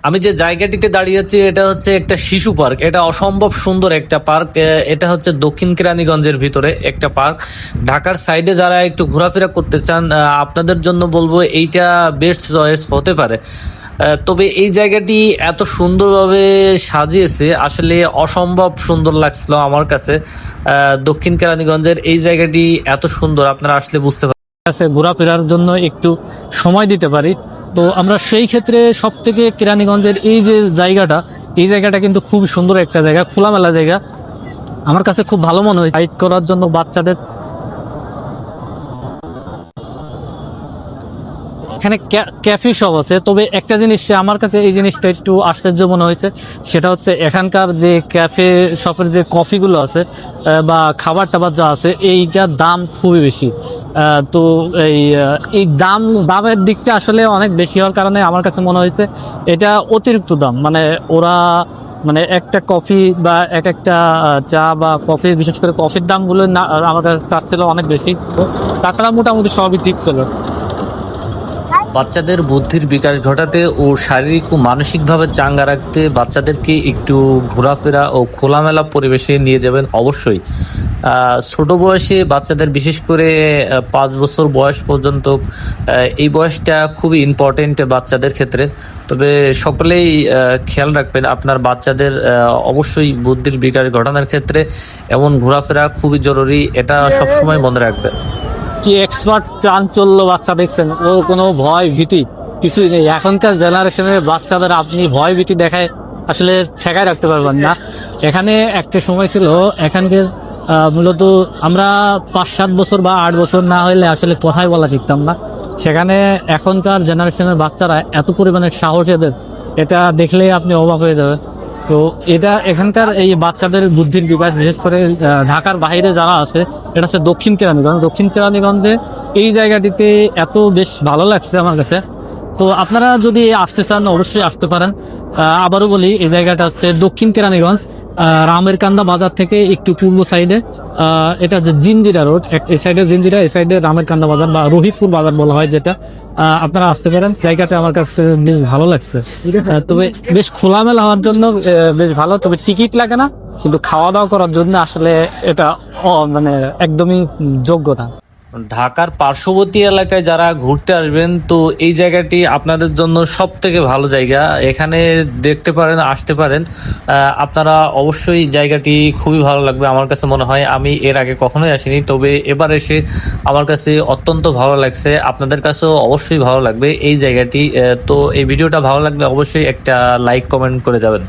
আমি যে জায়গাটিতে দাঁড়িয়ে আছি এটা হচ্ছে একটা শিশু পার্ক। এটা অসম্ভব সুন্দর একটা পার্ক। এটা হচ্ছে দক্ষিণ কেরানীগঞ্জের ভিতরে একটা পার্ক। ঢাকার সাইডে যারা একটু ঘোরাফেরা করতে চান আপনাদের জন্য বলবো এইটা বেস্ট চয়েস হতে পারে। তবে এই জায়গাটি এত সুন্দরভাবে সাজিয়েছে, আসলে অসম্ভব সুন্দর লাগছিল আমার কাছে। দক্ষিণ কেরানীগঞ্জের এই জায়গাটি এত সুন্দর, আপনারা আসলে বুঝতে পারেন। কাছে ঘোরাফেরার জন্য একটু সময় দিতে পারি, তো আমরা সেই ক্ষেত্রে সব থেকে কেরানীগঞ্জের এই যে জায়গাটা, এই জায়গাটা কিন্তু খুব সুন্দর একটা জায়গা, খোলামেলা জায়গা। আমার কাছে খুব ভালো মনে হয় হাইক করার জন্য বাচ্চাদের। এখানে ক্যাফে সব আছে, তবে একটা জিনিস আমার কাছে এই জিনিসটা একটু আশ্চর্য মনে হয়েছে, সেটা হচ্ছে এখানকার যে ক্যাফে শপের যে কফিগুলো আছে বা খাবার টাবার যা আছে, এইটার দাম খুবই বেশি। তো এই দামের দিকটা আসলে অনেক বেশি হওয়ার কারণে আমার কাছে মনে হয়েছে এটা অতিরিক্ত দাম। মানে ওরা মানে একটা কফি বা একটা চা বা কফি, বিশেষ করে কফির দামগুলো না আমার কাছে চাচ্ছিল অনেক বেশি। তাছাড়া মোটামুটি সবই ঠিক ছিল। বাচ্চাদের বুদ্ধির বিকাশ ঘটাতে ও শারীরিক ও মানসিকভাবে চাঙ্গা রাখতে বাচ্চাদেরকে একটু ঘোরাফেরা ও খোলামেলা পরিবেশে নিয়ে যাবেন অবশ্যই। ছোট বয়সে বাচ্চাদের, বিশেষ করে 5 বছর বয়স পর্যন্ত, এই বয়সটা খুবই ইম্পর্টেন্ট বাচ্চাদের ক্ষেত্রে। তবে সকলেই খেয়াল রাখবেন আপনার বাচ্চাদের অবশ্যই বুদ্ধির বিকাশ ঘটানোর ক্ষেত্রে এমন ঘোরাফেরা খুবই জরুরি, এটা সবসময় মনে রাখবেন। কি এক্সপার্ট চাঞ্চল্য বাচ্চা দেখছেন, ও কোনো ভয় ভীতি কিছুই নেই। এখনকার জেনারেশনের বাচ্চাদের আপনি ভয় ভীতি দেখায় আসলে ঠেকায় রাখতে পারবেন না। এখানে একটা সময় ছিল, এখানকার মূলত আমরা 5-7 বছর বা 8 বছর না হলে আসলে কথাই বলা শিখতাম না। সেখানে এখনকার জেনারেশনের বাচ্চারা এত পরিমাণে সাহস এদের, এটা দেখলেই আপনি অবাক হয়ে যাবেন। তো এটা এখানকার এই বাচ্চাদের বুদ্ধির বিকাশ, বিশেষ করে ঢাকার বাইরে যারা আছে, এটা হচ্ছে দক্ষিণ কেরানীগঞ্জ। দক্ষিণ কেরানীগঞ্জে এই জায়গাটিতে এত বেশ ভালো লাগছে আমার কাছে। তো আপনারা যদি আসতে চান অবশ্যই আসতে পারেন। আবারও বলি, এই জায়গাটা হচ্ছে দক্ষিণ কেরানীগঞ্জ, রামের কান্দা বাজার থেকে একটু পূর্ব সাইডে। এটা হচ্ছে জিঞ্জিরা রোড, এই সাইডে জিঞ্জিরা, এই সাইডে রামের কান্দা বাজার বা রহিতপুর বাজার বলা হয় যেটা। আপনারা আসতে পারেন, জায়গাটা আমার কাছে বেশ ভালো লাগছে। তবে বেশ খোলামেলা হওয়ার জন্য বেশ ভালো, তবে টিকিট লাগে না, কিন্তু খাওয়া দাওয়া করার জন্য আসলে এটা মানে একদমই যোগ্য না। ঢাকার পার্শ্ববর্তী এলাকায় যারা ঘুরতে আসবেন, তো এই জায়গাটি আপনাদের জন্য সব থেকে ভালো জায়গা। এখানে দেখতে পারেন, আসতে পারেন আপনারা অবশ্যই। জায়গাটি খুবই ভালো লাগবে আমার কাছে মনে হয়। আমি এর আগে কখনোই আসিনি, তবে এবার এসে আমার কাছে অত্যন্ত ভালো লাগছে। আপনাদের কাছেও অবশ্যই ভালো লাগবে এই জায়গাটি। তো এই ভিডিওটা ভালো লাগলে অবশ্যই একটা লাইক কমেন্ট করে যাবেন।